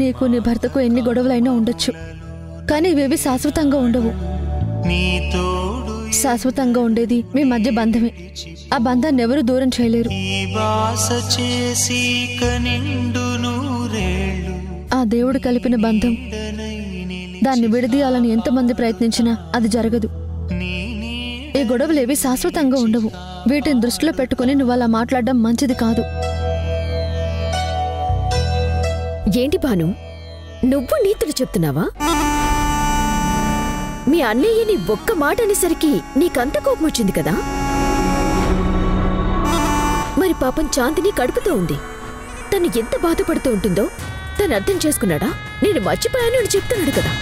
నీకు నీ భర్తకు ఎన్ని గొడవలైనా ఉండొచ్చు, కానీ ఇవేవి శాశ్వతంగా ఉండవు. శాశ్వతంగా ఉండేది మీ మధ్య బంధమే. ఆ బంధాన్ని ఎవరు దూరం చేయలేరు. ఆ దేవుడు కలిపిన బంధం, దాన్ని విడదీయాలని ఎంతమంది ప్రయత్నించినా అది జరగదు. ఈ గొడవలేవి శాశ్వతంగా ఉండవు. వీటిని దృష్టిలో పెట్టుకుని నువ్వు అలా మాట్లాడడం మంచిది కాదు. ఏంటి భాను, నువ్వు నీతులు చెప్తున్నావా? మీ అన్నయ్యని ఒక్క మాట అనేసరికి నీకంత కోపం వచ్చింది కదా? మరి పాపం చాందిని కడుపుతో ఉంది. తను ఎంత బాధపడుతూ ఉంటుందో తను అర్థం చేసుకున్నాడా? నేను మర్చిపోయాను అని చెప్తున్నాడు కదా.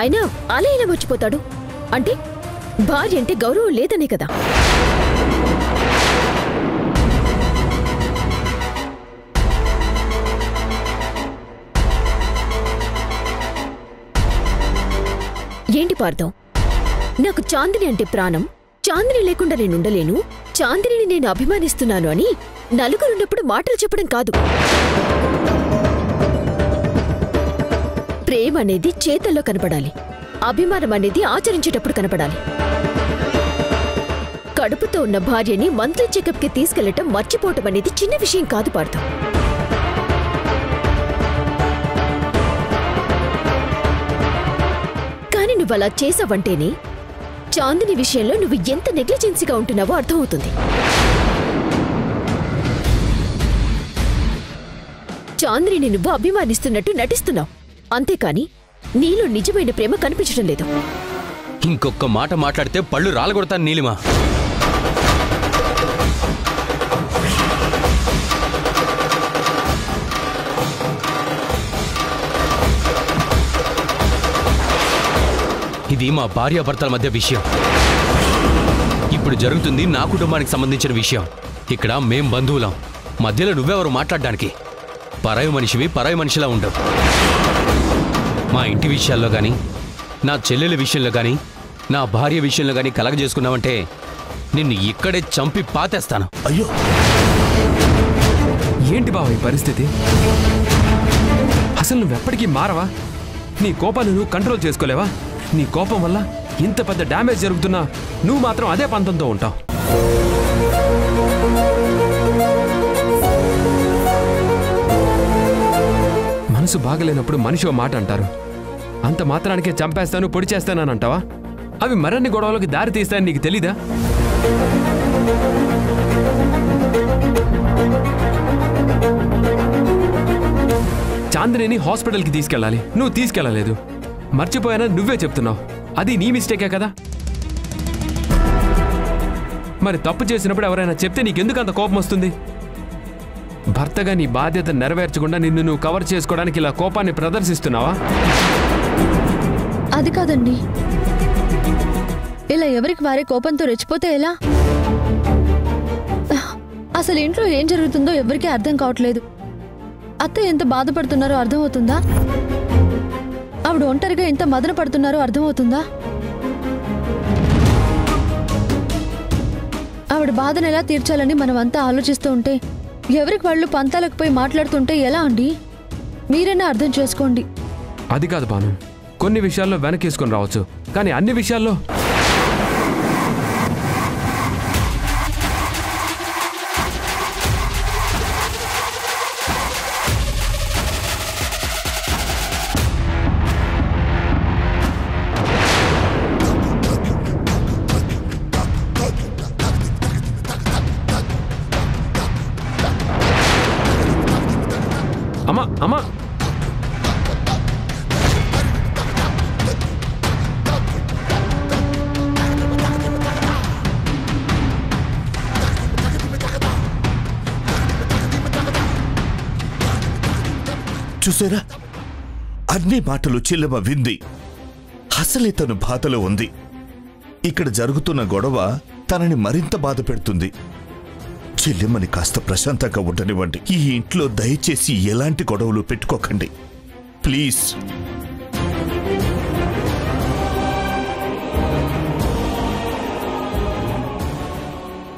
అయినా అలా ఎలా మర్చిపోతాడు? అంటే భార్య అంటే గౌరవం లేదనే కదా. ఏంటి పార్థం, నాకు చాందిని అంటే ప్రాణం, చాందిని లేకుండా నేనుండలేను, చాందిని నేను అభిమానిస్తున్నాను అని నలుగురున్నప్పుడు మాటలు చెప్పడం కాదు. ప్రేమ అనేది చేతల్లో కనపడాలి, అభిమానం అనేది ఆచరించేటప్పుడు కనపడాలి. కడుపుతో ఉన్న భార్యని మంత్లీ చెకప్కి తీసుకెళ్లటం మర్చిపోవటం అనేది చిన్న విషయం కాదు పార్థం. కానీ నువ్వు అలా చేసావంటేనే చాందిని విషయంలో నువ్వు ఎంత నెగ్లిజెన్సీగా ఉంటున్నావో అర్థమవుతుంది. చాందిని నువ్వు అభిమానిస్తున్నట్టు నటిస్తున్నావు, అంతేకాని నీలో నిజమైన ప్రేమ కనిపించడం లేదు. ఇంకొక మాట మాట్లాడితే పళ్ళు రాలగొడతాను నీలిమా. ఇది మా భార్యాభర్తల మధ్య విషయం. ఇప్పుడు జరుగుతుంది నా కుటుంబానికి సంబంధించిన విషయం. ఇక్కడ మేం బంధువులం, మధ్యలో నువ్వెవరు మాట్లాడడానికి? పరాయి మనిషివి పరాయి మనిషిలా ఉండవు. మా ఇంటి విషయాల్లో కానీ, నా చెల్లెల విషయంలో కానీ, నా భార్య విషయంలో కానీ కలగజేసుకున్నావంటే నిన్ను ఇక్కడే చంపి పాతేస్తాను. అయ్యో, ఏంటి బావ ఈ పరిస్థితి? అసలు నువ్వెప్పటికీ మారవా? నీ కోపాన్ని నువ్వు కంట్రోల్ చేసుకోలేవా? నీ కోపం వల్ల ఇంత పెద్ద డ్యామేజ్ జరుగుతున్నా నువ్వు మాత్రం అదే పంతంతో ఉంటావు. మనసు బాగలేనప్పుడు మనిషి మాట అంటారు. అంత మాత్రానికే చంపేస్తాను పొడి చేస్తానని అంటావా? అవి మరిన్ని గొడవలకి దారి తీస్తాయని నీకు తెలీదా? చాందిని హాస్పిటల్కి తీసుకెళ్ళాలి, నువ్వు తీసుకెళ్ళలేదు. మర్చిపోయానా నువ్వే చెప్తున్నావు. అది నీ మిస్టేకే కదా. మరి తప్పు చేసినప్పుడు ఎవరైనా చెప్తే నీకెందుకు అంత కోపం వస్తుంది? భర్తగా నీ బాధ్యత నెరవేర్చకుండా నిన్ను నువ్వు కవర్ చేసుకోవడానికి ఇలా కోపాన్ని ప్రదర్శిస్తున్నావా? అది కాదండి, ఇలా ఎవరికి వారే కోపంతో రెచ్చిపోతే ఎలా? అసలు ఇంట్లో ఏం జరుగుతుందో ఎవరికీ అర్థం కావట్లేదు. అత్త ఎంత బాధపడుతున్నారో అర్థమవుతుందా? ఆవిడ ఒంటరిగా ఎంత మదన పడుతున్నారో అర్థమవుతుందా? ఆవిడ బాధను ఎలా తీర్చాలని మనమంతా ఆలోచిస్తూ ఉంటే ఎవరికి వాళ్ళు పంతాలకు పోయి మాట్లాడుతుంటే ఎలా అండి? మీరైనా అర్థం చేసుకోండి. అది కాదు భాను, కొన్ని విషయాల్లో వెనకేసుకొని రావచ్చు, కానీ అన్ని విషయాల్లో అమ్మా అమ్మా చూసారా, అన్ని మాటలు చెల్లెమ్మ వింది. అసలే తను బాధలో ఉంది. ఇక్కడ జరుగుతున్న గొడవ తనని మరింత బాధ పెడుతుంది. చెల్లెమ్మని కాస్త ప్రశాంతంగా ఉండనివ్వండి. ఈ ఇంట్లో దయచేసి ఎలాంటి గొడవలు పెట్టుకోకండి ప్లీజ్.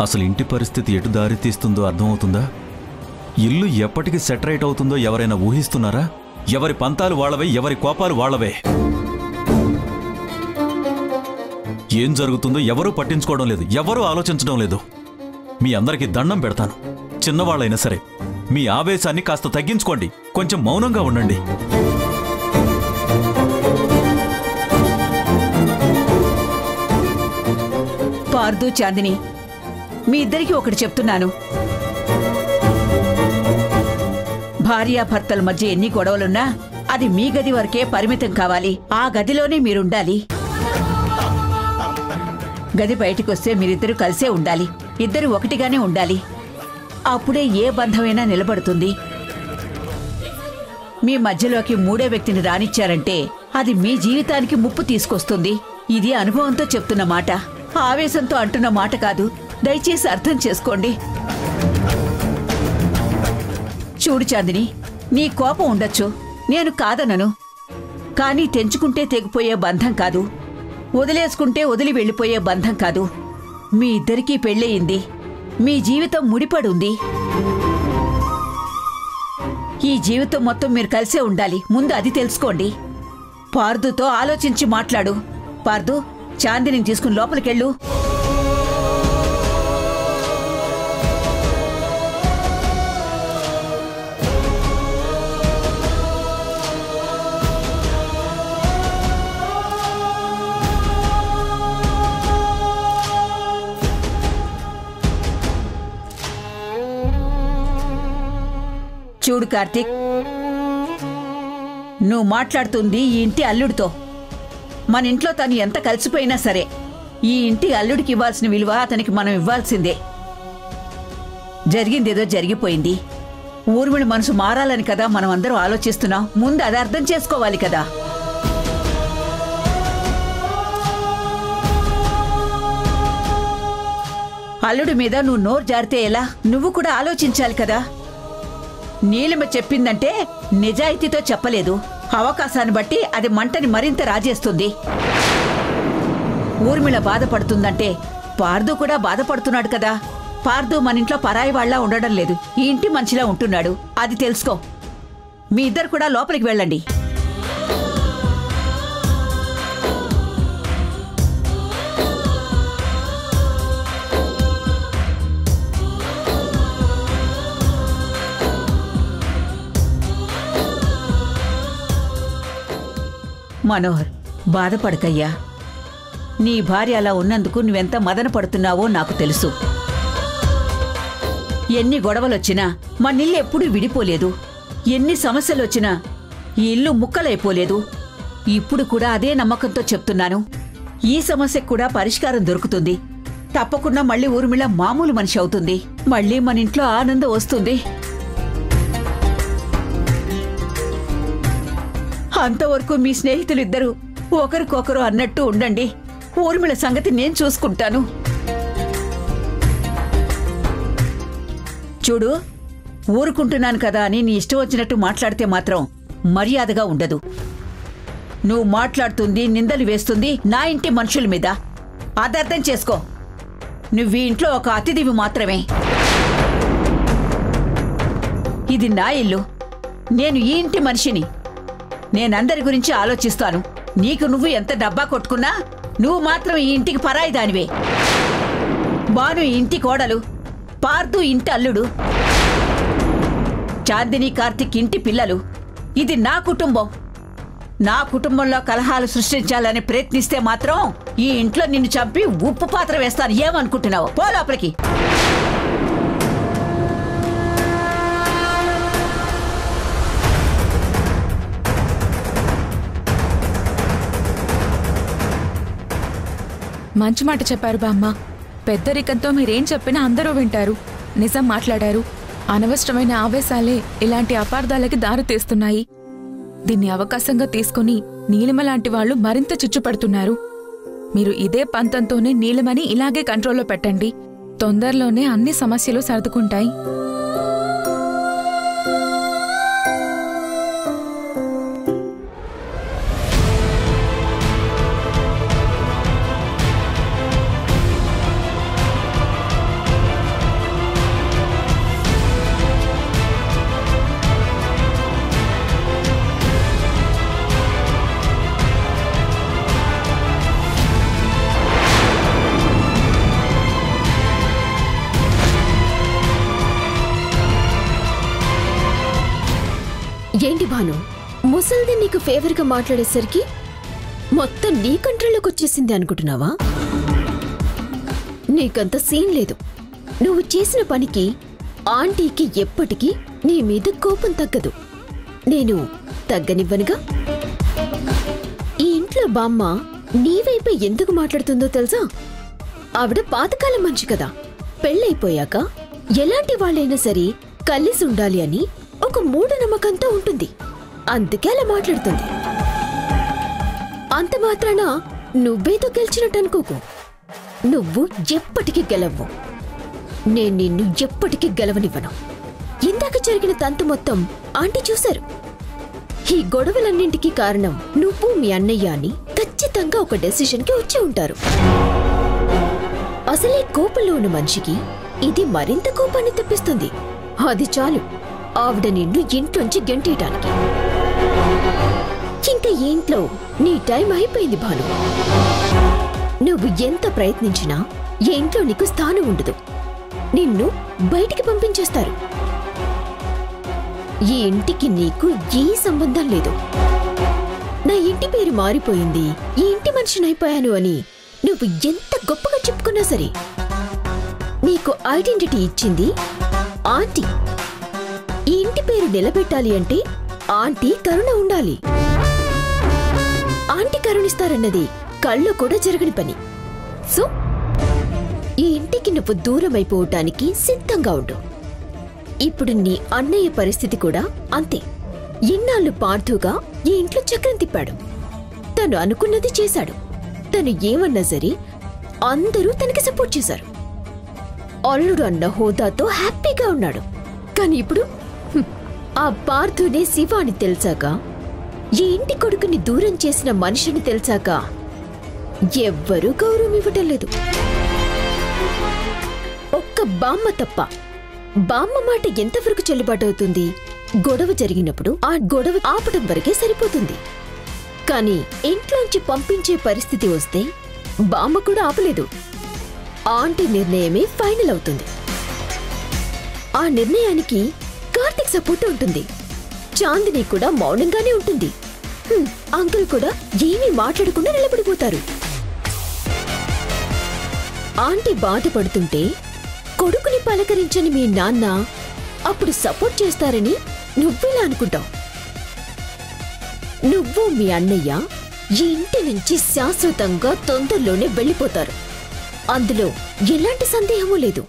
అసలు ఇంటి పరిస్థితి ఎటు దారి తీస్తుందో అర్థమవుతుందా? ఇల్లు ఎప్పటికి సెటరేట్ అవుతుందో ఎవరైనా ఊహిస్తున్నారా? ఎవరి పంతాలు వాళ్ళవే, ఎవరి కోపాలు వాళ్ళవే. ఏం జరుగుతుందో ఎవరూ పట్టించుకోవడం లేదు, ఎవరూ ఆలోచించడం లేదు. మీ అందరికీ దండం పెడతాను. చిన్నవాళ్ళైనా సరే మీ ఆవేశాన్ని కాస్త తగ్గించుకోండి, కొంచెం మౌనంగా ఉండండి. పార్దు, చాందిని, మీ ఇద్దరికి ఒకటి చెప్తున్నాను. భార్యాభర్తల మధ్య ఎన్ని గొడవలున్నా అది మీ గది వరకే పరిమితం కావాలి. ఆ గదిలోనే మీరుండాలి. గది బయటికొస్తే మీరిద్దరూ కలిసే ఉండాలి. ఇద్దరు ఒకటిగానే ఉండాలి. అప్పుడే ఏ బంధమైనా నిలబడుతుంది. మీ మధ్యలోకి మూడో వ్యక్తిని రానిచ్చారంటే అది మీ జీవితానికి ముప్పు తీసుకొస్తుంది. ఇది అనుభవంతో చెప్తున్న మాట, ఆవేశంతో అంటున్న మాట కాదు. దయచేసి అర్థం చేసుకోండి. చూడు చాందిని, నీ కోపం ఉండొచ్చు, నేను కాదనను. కానీ తెంచుకుంటే తెగిపోయే బంధం కాదు, వదిలేసుకుంటే వదిలి వెళ్ళిపోయే బంధం కాదు. మీ ఇద్దరికీ పెళ్ళయింది, మీ జీవితం ముడిపడుంది. ఈ జీవితం మొత్తం మీరు కలిసే ఉండాలి. ముందు అది తెలుసుకోండి. పార్దుతో ఆలోచించి మాట్లాడు. పార్దు, చాందిని తీసుకుని లోపలికెళ్ళు. చూడు కార్తీక్, నువ్వు మాట్లాడుతుంది ఈ ఇంటి అల్లుడితో. మన ఇంట్లో తను ఎంత కలిసిపోయినా సరే ఈ ఇంటి అల్లుడికి ఇవ్వాల్సిన విలువ అతనికి మనం ఇవ్వాల్సిందే. జరిగిందేదో జరిగిపోయింది. ఊర్మిళ మనసు మారాలని కదా మనం అందరం ఆలోచిస్తున్నాం. ముందు అది అర్థం చేసుకోవాలి కదా. అల్లుడి మీద నువ్వు నోరు జారితే ఎలా? నువ్వు కూడా ఆలోచించాలి కదా. నీలిమ చెప్పిందంటే నిజాయితీతో చెప్పలేదు. అవకాశాన్ని బట్టి అది మంటని మరింత రాజేస్తుంది. ఊర్మిళ బాధపడుతుందంటే పార్దు కూడా బాధపడుతున్నాడు కదా. పార్దు మన ఇంట్లో పరాయి వాళ్ళ ఉండడం లేదు, ఈ ఇంటి మనిషిలా ఉంటున్నాడు. అది తెలుసుకో. మీ ఇద్దరు కూడా లోపలికి వెళ్ళండి. మనోహర్, బాధపడకయ్యా. నీ భార్య అలా ఉన్నందుకు నువ్వెంత మదన పడుతున్నావో నాకు తెలుసు. ఎన్ని గొడవలొచ్చినా మనిల్లు ఎప్పుడూ విడిపోలేదు. ఎన్ని సమస్యలొచ్చినా ఈ ఇల్లు ముక్కలైపోలేదు. ఇప్పుడు కూడా అదే నమ్మకంతో చెప్తున్నాను. ఈ సమస్యకు కూడా పరిష్కారం దొరుకుతుంది. తప్పకుండా మళ్ళీ ఊర్మిళ మామూలు మనిషి అవుతుంది. మళ్ళీ మన ఇంట్లో ఆనందం వస్తుంది. అంతవరకు మీ స్నేహితులిద్దరూ ఒకరికొకరు అన్నట్టు ఉండండి. ఊర్మిళ సంగతి నేను చూసుకుంటాను. చూడు, ఊరుకుంటున్నాను కదా అని నీ ఇష్టం వచ్చినట్టు మాట్లాడితే మాత్రం మర్యాదగా ఉండదు. నువ్వు మాట్లాడుతుంది, నిందలు వేస్తుంది నా ఇంటి మనుషుల మీద. అదర్థం చేసుకో. నువ్వు ఈ ఇంట్లో ఒక అతిథివి మాత్రమే. ఇది నా ఇల్లు. నేను ఈ ఇంటి మనిషిని. నేనందరి గురించి ఆలోచిస్తాను. నీకు నువ్వు ఎంత డబ్బా కొట్టుకున్నా నువ్వు మాత్రం ఈ ఇంటికి పరాయి దానివే. బాను ఈ ఇంటి కోడలు, పార్దు ఇంటి అల్లుడు, చాందిని, కార్తిక్ ఇంటి పిల్లలు. ఇది నా కుటుంబం. నా కుటుంబంలో కలహాలు సృష్టించాలని ప్రయత్నిస్తే మాత్రం ఈ ఇంట్లో నిన్ను చంపి ఉప్పు పాత్ర వేస్తాను. ఏమనుకుంటున్నావు? పో లోపలికి. మంచి మాట చెప్పారు బామ్మ. పెద్దరికంతో మీరేం చెప్పినా అందరూ వింటారు. నిజం మాట్లాడారు. అనవసరమైన ఆవేశాలే ఇలాంటి అపార్థాలకి దారి తీస్తున్నాయి. దీన్ని అవకాశంగా తీసుకుని నీలిమ లాంటి వాళ్ళు మరింత చిచ్చుపడుతున్నారు. మీరు ఇదే పంతంతోనే నీలిమని ఇలాగే కంట్రోల్లో పెట్టండి. తొందరలోనే అన్ని సమస్యలు సర్దుకుంటాయి. ఏంటి భాను, ముసల్ది నీకు ఫేవర్గా మాట్లాడేసరికి మొత్తం నీ కంట్రోల్లోకి వచ్చేసింది అనుకుంటున్నావా? నీకంత సీన్ లేదు. నువ్వు చేసిన పనికి ఆంటీకి ఎప్పటికీ నీ మీద కోపం తగ్గదు. నేను తగ్గనివ్వనుగా. ఈ ఇంట్లో బామ్మ నీవైపై ఎందుకు మాట్లాడుతుందో తెలుసా? ఆవిడ పాతకాలం మనిషి కదా. పెళ్ళైపోయాక ఎలాంటి వాళ్ళైనా సరే కలిసి ఉండాలి అని ఒక మూఢనమ్మకంతో ఉంటుంది. అందుకే అలా మాట్లాడుతుంది. అంత మాత్రాన నువ్వేదో గెలిచినట్టు అనుకోకు. నువ్వు ఎప్పటికీ గెలవ్వు. నేను నిన్ను ఎప్పటికీ గెలవనివ్వను. ఇందాక జరిగిన తంతు మొత్తం ఆంటీ చూశారు. ఈ గొడవలన్నింటికీ కారణం నువ్వు మీ అన్నయ్య అని ఖచ్చితంగా ఒక డెసిషన్కి వచ్చి ఉంటారు. అసలే కోపంలో ఉన్న మనిషికి ఇది మరింత కోపాన్ని తెప్పిస్తుంది. అది చాలు ఆవిడ నిన్ను ఇంట్లోంచి గెంటేయటానికి. ఇంకా ఇంట్లో నీ టైం అయిపోయింది భాను. నువ్వు ఎంత ప్రయత్నించినా ఈ ఇంట్లో నీకు స్థానం ఉండదు. నిన్ను బయటికి పంపించేస్తారు. ఈ ఇంటికి నీకు ఏ సంబంధం లేదు. నా ఇంటి పేరు మారిపోయింది, ఈ ఇంటి మనిషినైపోయాను అని నువ్వు ఎంత గొప్పగా చెప్పుకున్నా సరే నీకు ఐడెంటిటీ ఇచ్చింది ఆంటీ. ఈ ఇంటి పేరు నిలబెట్టాలి అంటే ఆంటీ కరుణ ఉండాలి. ఆంటీ కరుణిస్తారన్నది కళ్ళు కూడా జరగని పని. సో ఈ ఇంటికి నువ్వు దూరం అయిపోవటానికి సిద్ధంగా ఉండు. ఇప్పుడు నీ అన్నయ్య పరిస్థితి కూడా అంతే. ఇన్నాళ్ళు పార్థుగా ఈ ఇంట్లో చక్రం తిప్పాడు. తను అనుకున్నది చేశాడు. తను ఏమన్నా సరే అందరూ తనకి సపోర్ట్ చేశారు. అల్లుడు అన్న హోదాతో హ్యాపీగా ఉన్నాడు. కానీ ఇప్పుడు ఆ పార్థునే శివ అని తెలిసాక, ఈ ఇంటి కొడుకుని దూరం చేసిన మనిషిని తెలిసాక ఎవ్వరూ గౌరవం ఇవ్వటం లేదు. ఒక్క బామ్మ తప్ప. బామ్మ మాట ఎంతవరకు చెల్లుబాటు అవుతుంది? గొడవ జరిగినప్పుడు ఆ గొడవ ఆపడం వరకే సరిపోతుంది. కానీ ఇంట్లోంచి పంపించే పరిస్థితి వస్తే బామ్మ కూడా ఆపలేదు. ఆంటీ నిర్ణయమే ఫైనల్ అవుతుంది. ఆ నిర్ణయానికి కార్తిక్ సపోర్ట్ ఉంటుంది. చాందిని కూడా మౌనంగానే ఉంటుంది. అంకుల్ కూడా ఏమీ మాట్లాడకుండా నిలబడిపోతారు. ఆంటీ బాధపడుతుంటే కొడుకుని పలకరించని మీ నాన్న అప్పుడు సపోర్ట్ చేస్తారని నువ్వెలా అనుకుంటావు? నువ్వు మీ అన్నయ్య ఈ ఇంటి నుంచి శాశ్వతంగా తొందరలోనే వెళ్ళిపోతారు. అందులో ఎలాంటి సందేహమూ లేదు.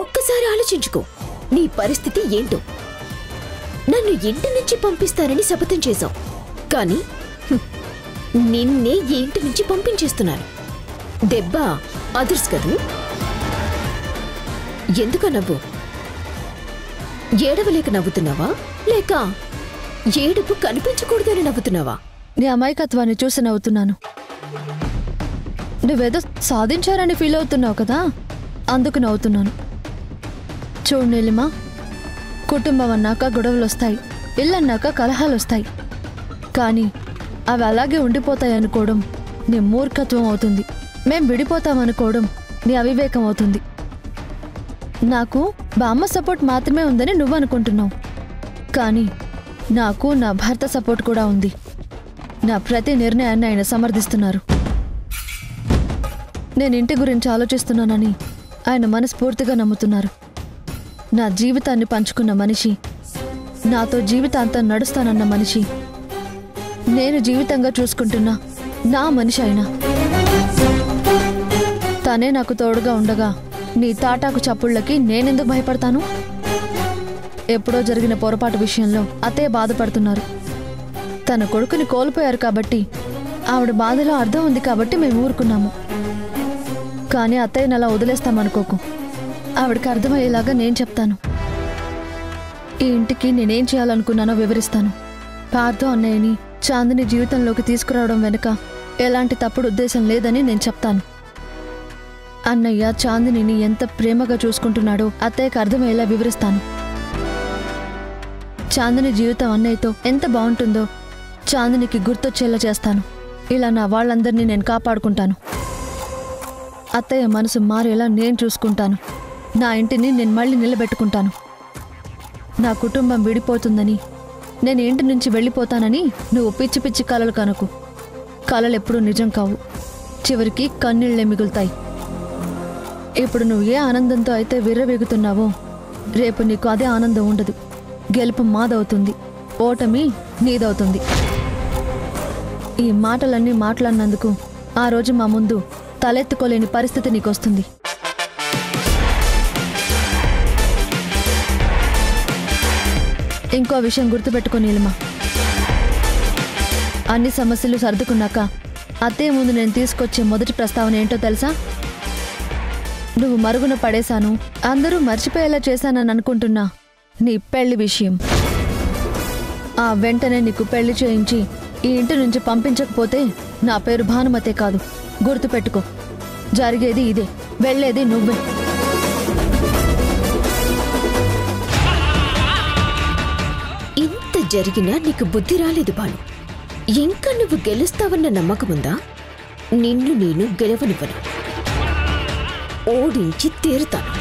ఒక్కసారి ఆలోచించుకో, నీ పరిస్థితి ఏంటో. నన్ను ఇంటి నుంచి పంపిస్తారని శపథం చేశావు. కానీ నిన్నే ఈ ఇంటి నుంచి పంపించేస్తున్నాను. దెబ్బ అదర్స్ కదూ. ఎందుకు నవ్వు? ఏడవలేక నవ్వుతున్నావా, లేక ఏడుపు కనిపించకూడదని నవ్వుతున్నావా? నీ అమాయకత్వాన్ని చూసి నవ్వుతున్నాను. నువ్వేదో సాధించారని ఫీల్ అవుతున్నావు కదా, అందుకు నవ్వుతున్నాను. చూడు నీలిమా, కుటుంబం అన్నాక గొడవలు వస్తాయి, ఇల్లన్నాక కలహాలు వస్తాయి. కానీ అవి అలాగే ఉండిపోతాయి అనుకోవడం నీ మూర్ఖత్వం అవుతుంది. మేం విడిపోతామనుకోవడం నీ అవివేకం అవుతుంది. నాకు బామ్మ సపోర్ట్ మాత్రమే ఉందని నువ్వు అనుకుంటున్నావు. కానీ నాకు నా భర్త సపోర్ట్ కూడా ఉంది. నా ప్రతి నిర్ణయాన్ని ఆయన సమర్థిస్తున్నారు. నేను ఇంటి గురించి ఆలోచిస్తున్నానని ఆయన మనస్ఫూర్తిగా నమ్ముతున్నారు. నా జీవితాన్ని పంచుకున్న మనిషి, నాతో జీవితాంతం నడుస్తానన్న మనిషి, నేను జీవితంగా చూసుకుంటున్నా నా మనిషి అయినా తనే నాకు తోడుగా ఉండగా నీ తాటాకు చప్పుళ్ళకి నేనెందుకు భయపడతాను? ఎప్పుడో జరిగిన పొరపాటు విషయంలో అతే బాధపడుతున్నారు. తన కొడుకుని కోల్పోయారు కాబట్టి ఆవిడ బాధలో అర్థం ఉంది కాబట్టి మేము ఊరుకున్నాము. కానీ అత్తయ్యని అలా వదిలేస్తామనుకోకు. ఆవిడకి అర్థమయ్యేలాగా నేను చెప్తాను. ఈ ఇంటికి నేనేం చేయాలనుకున్నానో వివరిస్తాను. పార్థు అన్నయ్యని చాందిని జీవితంలోకి తీసుకురావడం వెనుక ఎలాంటి తప్పుడు ఉద్దేశం లేదని నేను చెప్తాను. అన్నయ్య చాందినిని ఎంత ప్రేమగా చూసుకుంటున్నాడో అత్తయ్యకి అర్థమయ్యేలా వివరిస్తాను. చాందిని జీవితం అన్నయ్యతో ఎంత బాగుంటుందో చాందినికి గుర్తొచ్చేలా చేస్తాను. ఇలా నా వాళ్ళందరినీ నేను కాపాడుకుంటాను. అత్తయ్య మనసు మారేలా నేను చూసుకుంటాను. నా ఇంటిని నేను మళ్ళీ నిలబెట్టుకుంటాను. నా కుటుంబం విడిపోతుందని, నేను ఇంటి నుంచి వెళ్ళిపోతానని నువ్వు పిచ్చి పిచ్చి కలలు కనకు. కలలెప్పుడూ నిజం కావు, చివరికి కన్నీళ్లే మిగులుతాయి. ఇప్పుడు నువ్వు ఏ ఆనందంతో అయితే విర్రవీగుతున్నావో రేపు నీకు అదే ఆనందం ఉండదు. గెలుపు మాదవుతుంది, ఓటమి నీదవుతుంది. ఈ మాటలన్నీ మాట్లాడినందుకు ఆ రోజు మా ముందు తలెత్తుకోలేని పరిస్థితి నీకొస్తుంది. ఇంకో విషయం గుర్తుపెట్టుకో నీలిమా, అన్ని సమస్యలు సర్దుకున్నాక అత్తయ్య ముందు నేను తీసుకొచ్చే మొదటి ప్రస్తావన ఏంటో తెలుసా? నువ్వు మరుగున పడేశాను, అందరూ మర్చిపోయేలా చేశానని అనుకుంటున్నా నీ పెళ్లి విషయం. ఆ వెంటనే నీకు పెళ్లి చేయించి ఈ ఇంటి నుంచి పంపించకపోతే నా పేరు భానుమతే కాదు. గుర్తుపెట్టుకో, జరిగేది ఇదే, వెళ్ళేది నువ్వే. ఇంత జరిగినా నీకు బుద్ధి రాలేదు భాను. ఇంకా నువ్వు గెలుస్తావన్న నమ్మకముందా? నిన్ను నేను గెలవనివ్వను, ఓడించి తీరుతాను.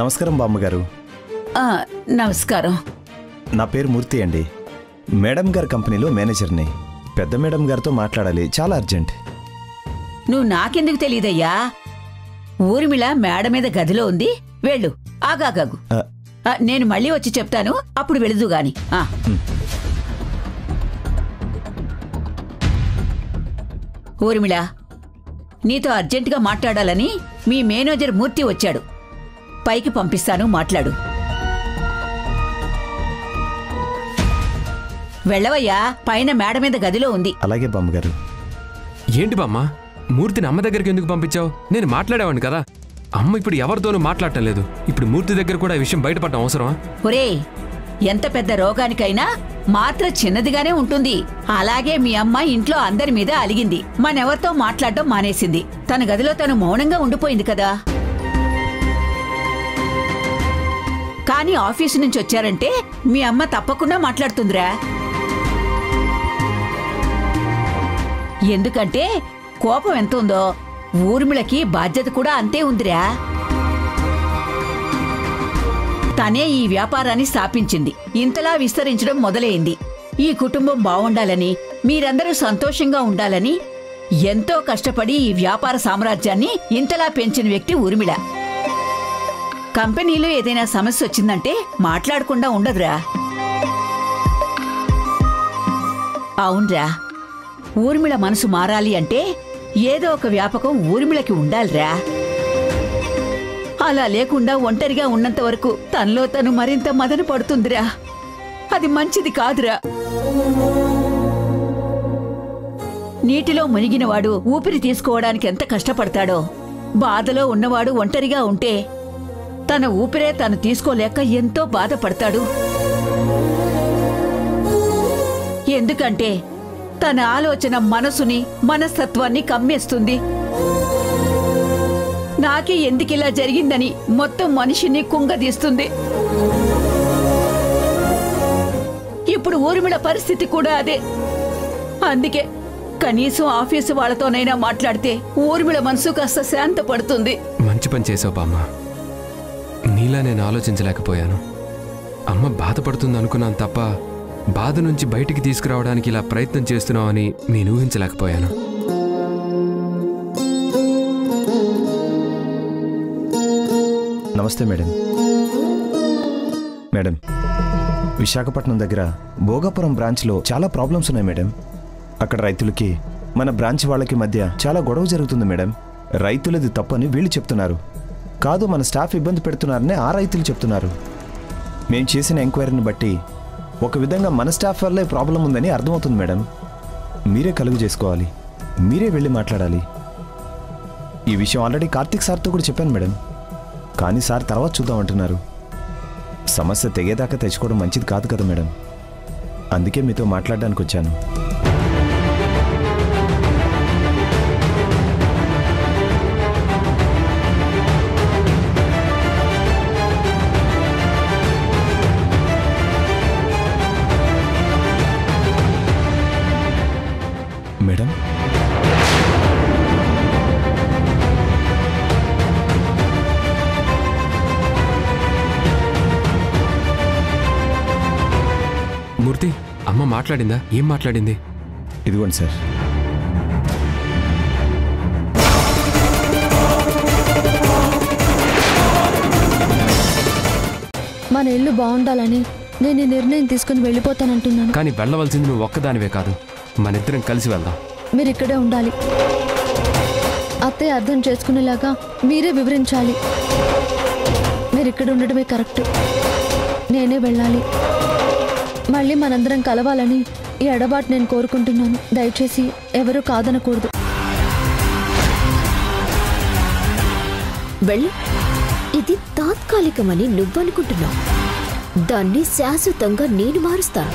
నమస్కారం బామ్మగారు. నమస్కారం. నా పేరు మూర్తి అండి. మేడం గారి కంపెనీలో మేనేజర్ని. పెద్ద మేడం గారితో మాట్లాడాలి, చాలా అర్జెంట్. నువ్వు నాకెందుకు తెలియదయ్యా? ఊర్మిళ మేడ మీద గదిలో ఉంది, వెళ్ళు. ఆగాగాగు, నేను మళ్ళీ వచ్చి చెప్తాను, అప్పుడు వెళుదు గాని. ఊర్మిళ, నీతో అర్జెంటుగా మాట్లాడాలని మీ మేనేజర్ మూర్తి వచ్చాడు. పైకి పంపిస్తాను, మాట్లాడు. వెళ్ళవయ్యా, పైన మేడ మీద గదిలో ఉంది. అలాగే బామ్మగారు. ఏంటి బామ్మ, మూర్తిని అమ్మ దగ్గరికి ఎందుకు పంపించావు? నేను మాట్లాడేవాడిని కదా. అమ్మ ఇప్పుడు ఎవరితోనూ మాట్లాడటం లేదు. ఇప్పుడు మూర్తి దగ్గర కూడా ఈ విషయం బయటపడటం అవసరమా? ఒరే, ఎంత పెద్ద రోగానికైనా మాత్ర చిన్నదిగానే ఉంటుంది. అలాగే మీ అమ్మ ఇంట్లో అందరి మీద అలిగింది, మనెవరితో మాట్లాడటం మానేసింది. తన గదిలో తను మౌనంగా ఉండిపోయింది కదా. కానీ ఆఫీసు నుంచి వచ్చారంటే మీ అమ్మ తప్పకుండా మాట్లాడుతుందిరా. ఎందుకంటే కోపం ఎంత ఉందో ఊర్మిళకి బాధ్యత కూడా అంతే ఉందిరా. తనే ఈ వ్యాపారాన్ని స్థాపించింది, ఇంతలా విస్తరించడం మొదలైంది. ఈ కుటుంబం బావుండాలని, మీరందరూ సంతోషంగా ఉండాలని ఎంతో కష్టపడి ఈ వ్యాపార సామ్రాజ్యాన్ని ఇంతలా పెంచిన వ్యక్తి ఊర్మిళ. కంపెనీలో ఏదైనా సమస్య వచ్చిందంటే మాట్లాడకుండా ఉండదురా. అవునరా, ఊర్మిళ మనసు మారాలి అంటే ఏదో ఒక వ్యాపకం ఊర్మిళకి ఉండాలిరా. అలా లేకుండా ఒంటరిగా ఉన్నంత వరకు తనలో తను మరింత మదన పడుతుందిరా. అది మంచిది కాదురా. నీటిలో మునిగినవాడు ఊపిరి తీసుకోవడానికి ఎంత కష్టపడతాడో, బాధలో ఉన్నవాడు ఒంటరిగా ఉంటే తన ఊపిరే తను తీసుకోలేక ఎంతో బాధపడతాడు. ఎందుకంటే తన ఆలోచన మనసుని, మనస్తత్వాన్ని కమ్మేస్తుంది. నాకే ఎందుకిలా జరిగిందని మొత్తం మనిషిని కుంగదీస్తుంది. ఇప్పుడు ఊర్మిళ పరిస్థితి కూడా అదే. అందుకే కనీసం ఆఫీసు వాళ్ళతోనైనా మాట్లాడితే ఊర్మిళ మనసు కాస్త శాంతపడుతుంది. మంచి పని చేసావు బామ్మ. నీలా నేను ఆలోచించలేకపోయాను. అమ్మ బాధపడుతుంది అనుకున్నాను తప్ప బాధ నుంచి బయటికి తీసుకురావడానికి ఇలా ప్రయత్నం చేస్తున్నావని నేను ఊహించలేకపోయాను. నమస్తే మేడం. మేడం, విశాఖపట్నం దగ్గర భోగాపురం బ్రాంచ్లో చాలా ప్రాబ్లమ్స్ ఉన్నాయి మేడం. అక్కడ రైతులకి మన బ్రాంచ్ వాళ్ళకి మధ్య చాలా గొడవ జరుగుతుంది మేడం. రైతులది తప్పని వీళ్ళు చెప్తున్నారు, కాదు మన స్టాఫ్ ఇబ్బంది పెడుతున్నారని ఆ రైతులు చెప్తున్నారు. మేము చేసిన ఎంక్వైరీని బట్టి ఒక విధంగా మన స్టాఫ్ వల్లే ప్రాబ్లం ఉందని అర్థమవుతుంది మేడం. మీరే కలుగు చేసుకోవాలి, మీరే వెళ్ళి మాట్లాడాలి. ఈ విషయం ఆల్రెడీ కార్తీక్ సార్తో కూడా చెప్పాను మేడం, కానీ సార్ తర్వాత చూద్దామంటున్నారు. సమస్య తెగేదాకా తెచ్చుకోవడం మంచిది కాదు కదా మేడం. అందుకే మీతో మాట్లాడడానికి వచ్చాను. మేడం, మూర్తి, అమ్మ మాట్లాడిందా? ఏం మాట్లాడింది? ఇదిగోండి సార్. మన ఇల్లు బాగుండాలని నేను ఈ నిర్ణయం తీసుకుని వెళ్ళిపోతానంటున్నాను. కానీ వెళ్ళవలసింది నువ్వు ఒక్కదానివే కాదు, మనిద్దరం కలిసి వెళ్దాం. మీరు ఇక్కడే ఉండాలి. అత్తయ్య అర్థం చేసుకునేలాగా మీరే వివరించాలి. మీరు ఇక్కడ ఉండటమే కరెక్ట్. నేనే వెళ్ళాలి. మళ్ళీ మనందరం కలవాలని ఈ ఎడబాటు నేను కోరుకుంటున్నాను. దయచేసి ఎవరూ కాదనకూడదు. వెళ్ళి ఇది తాత్కాలికమని నువ్వనుకుంటున్నావు. దాన్ని శాశ్వతంగా నేను మారుస్తాను.